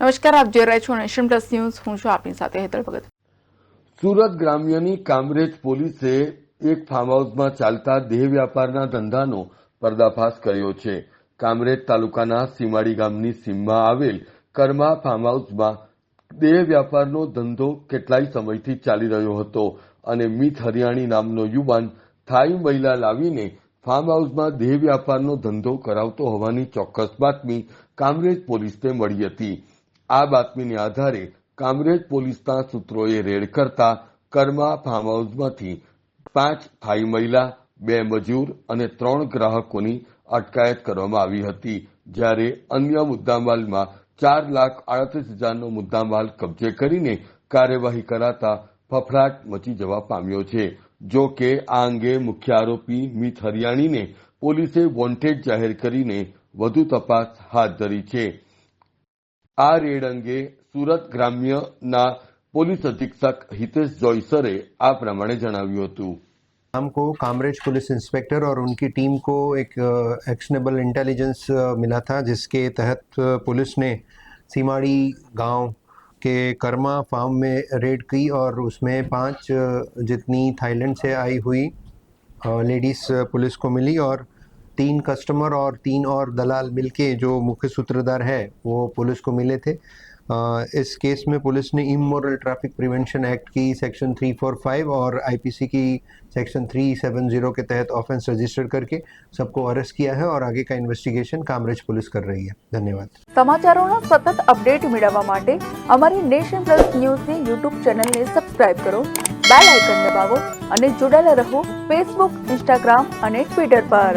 નમસ્કાર, આપ જોઈ રહ્યા છો નેશન પ્લસ ન્યૂઝ. હું છું આપની સાથે હેતલ ભગત. સુરત ગ્રામ્યની કામરેજ પોલીસે એક ફાર્મ હાઉસમાં ચાલતા દેહ વ્યાપારના ધંધાનો પર્દાફાશ કર્યો છે. કામરેજ તાલુકાના સીમાડી ગામની સીમમાં આવેલ કર્મા ફાર્મ હાઉસમાં દેહ વ્યાપારનો ધંધો કેટલાય સમયથી ચાલી રહ્યો હતો અને મિત હરિયાણી નામનો યુવાન થાઈ મહિલા લાવીને ફાર્મ હાઉસમાં દેહ વ્યાપારનો ધંધો કરાવતો હોવાની ચોક્કસ બાતમી કામરેજ પોલીસને મળી હતી. આ બાતમીને આધારે કામરેજ પોલીસના સૂત્રોએ રેડ કરતા કર્મા ફાર્મ હાઉસમાંથી 5 થાઈ મહિલા, 2 મજૂર અને 3 ગ્રાહકોની અટકાયત કરવામાં આવી હતી. જ્યારે અન્ય મુદ્દામાલમાં 4,38,000નો મુદ્દામાલ કબજે કરીને કાર્યવાહી કરાતા ફફડાટ મચી જવા પામ્યો છે. જો કે આ અંગે મુખ્ય આરોપી મિત હરિયાણીને પોલીસે વોન્ટેડ જાહેર કરીને વધુ તપાસ હાથ ધરી છે. આ રેડ અંગે સુરત ગ્રામ્યના पुलिस अधीक्षक हितेश जोईसरे आ प्रमाणे जणाव्યું હતું. हमको कामरेज पुलिस इंस्पेक्टर और उनकी टीम को एक एक्शनेबल इंटेलिजेंस मिला था, जिसके तहत पुलिस ने सीमाड़ी गांव के कर्मा फार्म में रेड की और उसमें 5 जितनी थाईलैंड से आई हुई लेडीज पुलिस को मिली और 3 कस्टमर और 3 और दलाल मिलके जो मुख्य सूत्रधार है वो पुलिस को मिले थे. इस केस में पुलिस ने इमोरल ट्रैफिक प्रिवेंशन एक्ट की सेक्शन 345 और आईपीसी की सेक्शन 370 के तहत ऑफेंस रजिस्टर करके सबको अरेस्ट किया है और आगे का इन्वेस्टिगेशन कामरेज पुलिस कर रही है. धन्यवाद. સમાચારોના સતત અપડેટ મેળવવા માટે અમારી નેશન પ્લસ ન્યૂઝની યુટ્યુબ ચેનલને સબસ્ક્રાઇબ કરો, બેલ આઇકન દબાવો અને જોડાયેલા રહો ફેસબુક, ઇન્સ્ટાગ્રામ અને ટ્વિટર પર.